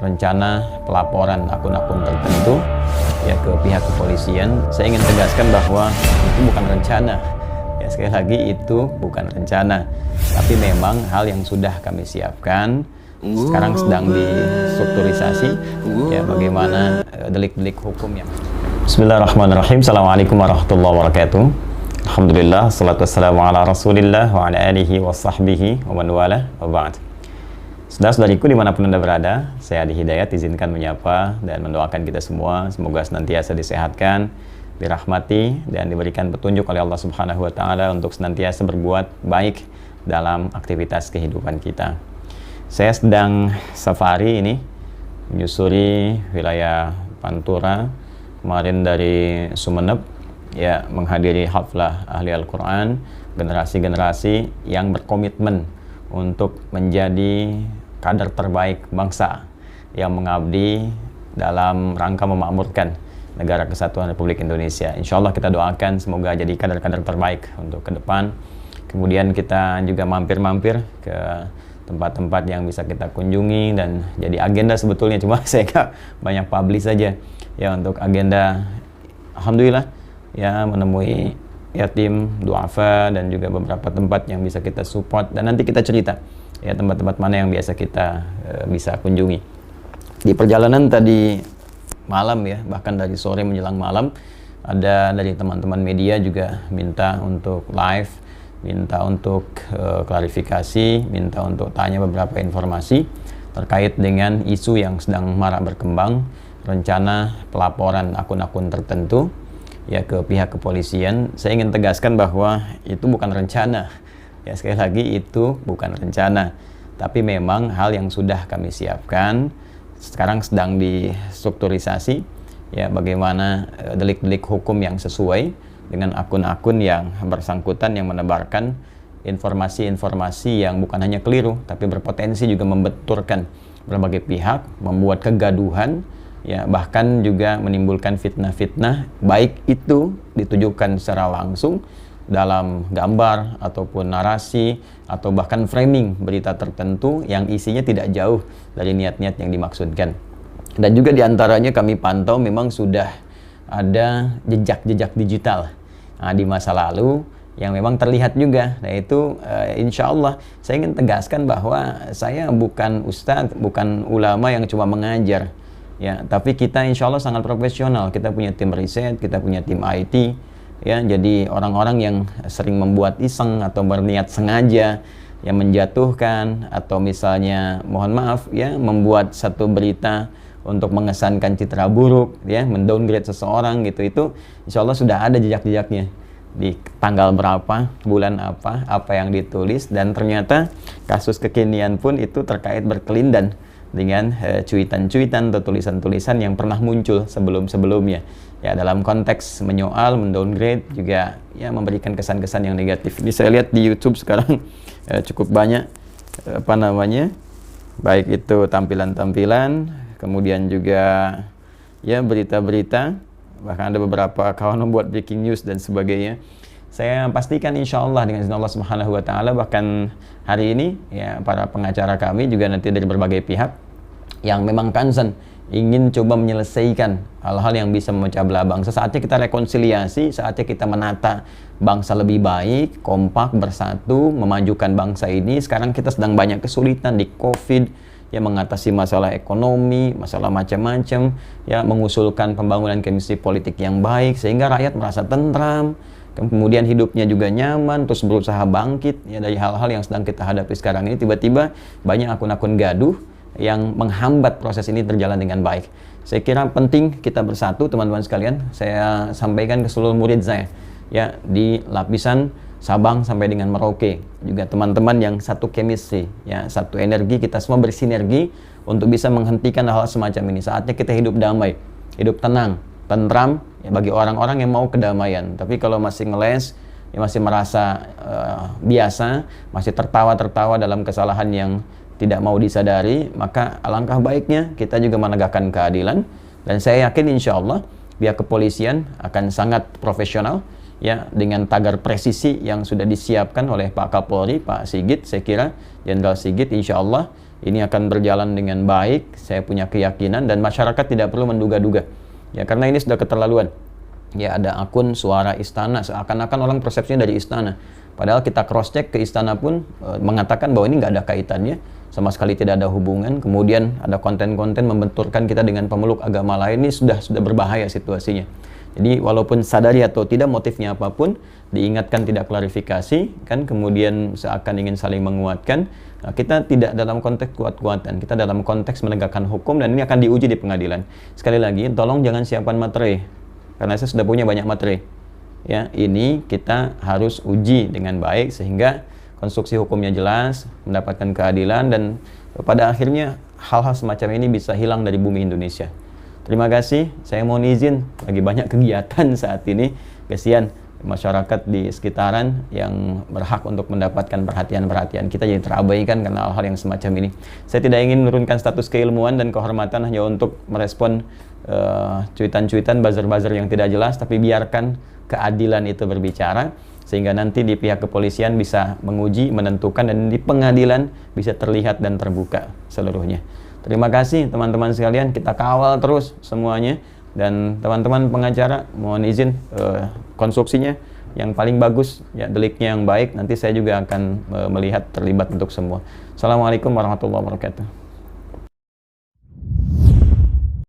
rencana pelaporan akun-akun tertentu ya ke pihak kepolisian. Saya ingin tegaskan bahwa itu bukan rencana. Ya, sekali lagi itu bukan rencana, tapi memang hal yang sudah kami siapkan. Sekarang sedang distrukturisasi ya bagaimana delik-delik hukum yang. Bismillahirrahmanirrahim. Assalamualaikum warahmatullahi wabarakatuh. Alhamdulillah, salatu wassalamu ala rasulillah wa ala alihi wa sahbihi wa man wala wa ba'd. Saudara-saudariku dimanapun Anda berada, saya Adi Hidayat izinkan menyapa dan mendoakan kita semua semoga senantiasa disehatkan, dirahmati dan diberikan petunjuk oleh Allah Subhanahu wa taala untuk senantiasa berbuat baik dalam aktivitas kehidupan kita. Saya sedang safari ini menyusuri wilayah Pantura, kemarin dari Sumeneb ya, menghadiri haflah ahli Al-Quran, generasi-generasi yang berkomitmen untuk menjadi kader terbaik bangsa yang mengabdi dalam rangka memakmurkan negara kesatuan Republik Indonesia. Insya Allah kita doakan semoga jadi kader-kader terbaik untuk ke depan. Kemudian kita juga mampir-mampir ke tempat-tempat yang bisa kita kunjungi dan jadi agenda sebetulnya, cuma saya nggak banyak publish saja ya untuk agenda. Alhamdulillah ya, menemui yatim, duafa dan juga beberapa tempat yang bisa kita support, dan nanti kita cerita ya tempat-tempat mana yang biasa kita bisa kunjungi. Di perjalanan tadi malam ya, bahkan dari sore menjelang malam, ada dari teman-teman media juga minta untuk live, minta untuk klarifikasi, minta untuk tanya beberapa informasi terkait dengan isu yang sedang marak berkembang, rencana pelaporan akun-akun tertentu ya ke pihak kepolisian. Saya ingin tegaskan bahwa itu bukan rencana. Ya, sekali lagi itu bukan rencana, tapi memang hal yang sudah kami siapkan. Sekarang sedang distrukturisasi ya bagaimana delik-delik hukum yang sesuai dengan akun-akun yang bersangkutan yang menebarkan informasi-informasi yang bukan hanya keliru tapi berpotensi juga membenturkan berbagai pihak, membuat kegaduhan ya, bahkan juga menimbulkan fitnah-fitnah, baik itu ditujukan secara langsung dalam gambar ataupun narasi atau bahkan framing berita tertentu yang isinya tidak jauh dari niat-niat yang dimaksudkan. Dan juga diantaranya kami pantau memang sudah ada jejak-jejak digital di masa lalu yang memang terlihat juga. Nah itu insya Allah saya ingin tegaskan bahwa saya bukan ustadz, bukan ulama yang cuma mengajar ya, tapi kita insya Allah sangat profesional. Kita punya tim riset, kita punya tim IT ya, jadi orang-orang yang sering membuat iseng atau berniat sengaja yang menjatuhkan atau misalnya mohon maaf ya membuat satu berita untuk mengesankan citra buruk ya, mendowngrade seseorang gitu, itu insya Allah sudah ada jejak-jejaknya di tanggal berapa, bulan apa yang ditulis, dan ternyata kasus kekinian pun itu terkait berkelindan dengan cuitan-cuitan atau tulisan-tulisan yang pernah muncul sebelum-sebelumnya ya, dalam konteks menyoal, mendowngrade, juga ya memberikan kesan-kesan yang negatif. Ini saya lihat di YouTube sekarang cukup banyak baik itu tampilan-tampilan, kemudian juga ya berita-berita, bahkan ada beberapa kawan membuat breaking news dan sebagainya. Saya pastikan insya Allah dengan izin Allah Subhanahu wa taala, bahkan hari ini ya para pengacara kami juga nanti dari berbagai pihak yang memang concern ingin coba menyelesaikan hal-hal yang bisa memecah belah bangsa. Saatnya kita rekonsiliasi, saatnya kita menata bangsa lebih baik, kompak, bersatu, memajukan bangsa ini. Sekarang kita sedang banyak kesulitan di COVID ya, mengatasi masalah ekonomi, masalah macam-macam ya, mengusulkan pembangunan kemistri politik yang baik sehingga rakyat merasa tentram, kemudian hidupnya juga nyaman, terus berusaha bangkit ya dari hal-hal yang sedang kita hadapi sekarang ini. Tiba-tiba banyak akun-akun gaduh yang menghambat proses ini berjalan dengan baik. Saya kira penting kita bersatu teman-teman sekalian. Saya sampaikan ke seluruh murid saya ya di lapisan Sabang sampai dengan Merauke, juga teman-teman yang satu chemistry ya, satu energi, kita semua bersinergi untuk bisa menghentikan hal semacam ini. Saatnya kita hidup damai, hidup tenang, tentram ya, bagi orang-orang yang mau kedamaian. Tapi kalau masih ngeles ya, masih merasa biasa, masih tertawa-tertawa dalam kesalahan yang tidak mau disadari, maka alangkah baiknya kita juga menegakkan keadilan. Dan saya yakin insya Allah pihak kepolisian akan sangat profesional ya, dengan tagar presisi yang sudah disiapkan oleh Pak Kapolri, Pak Sigit. Saya kira Jenderal Sigit insya Allah ini akan berjalan dengan baik, saya punya keyakinan, dan masyarakat tidak perlu menduga-duga. Ya, karena ini sudah keterlaluan. Ya, ada akun Suara Istana, seakan-akan orang persepsinya dari istana. Padahal kita cross-check ke istana pun mengatakan bahwa ini nggak ada kaitannya, sama sekali tidak ada hubungan. Kemudian ada konten-konten membenturkan kita dengan pemeluk agama lain, ini sudah berbahaya situasinya. Jadi walaupun sadari atau tidak motifnya apapun, diingatkan tidak klarifikasi, kan kemudian seakan ingin saling menguatkan. Nah, kita tidak dalam konteks kuat-kuatan, kita dalam konteks menegakkan hukum, dan ini akan diuji di pengadilan. Sekali lagi, tolong jangan siapkan materi, karena saya sudah punya banyak materi. Ya, ini kita harus uji dengan baik sehingga konstruksi hukumnya jelas, mendapatkan keadilan, dan pada akhirnya hal-hal semacam ini bisa hilang dari bumi Indonesia. Terima kasih, saya mohon izin, lagi banyak kegiatan saat ini, kasihan masyarakat di sekitaran yang berhak untuk mendapatkan perhatian-perhatian kita jadi terabaikan karena hal-hal yang semacam ini. Saya tidak ingin menurunkan status keilmuan dan kehormatan hanya untuk merespon cuitan-cuitan, buzzer-buzzer yang tidak jelas, tapi biarkan keadilan itu berbicara, sehingga nanti di pihak kepolisian bisa menguji, menentukan, dan di pengadilan bisa terlihat dan terbuka seluruhnya. Terima kasih teman-teman sekalian, kita kawal terus semuanya, dan teman-teman pengacara mohon izin konstruksinya yang paling bagus, ya deliknya yang baik, nanti saya juga akan melihat terlibat untuk semua. Assalamualaikum warahmatullahi wabarakatuh.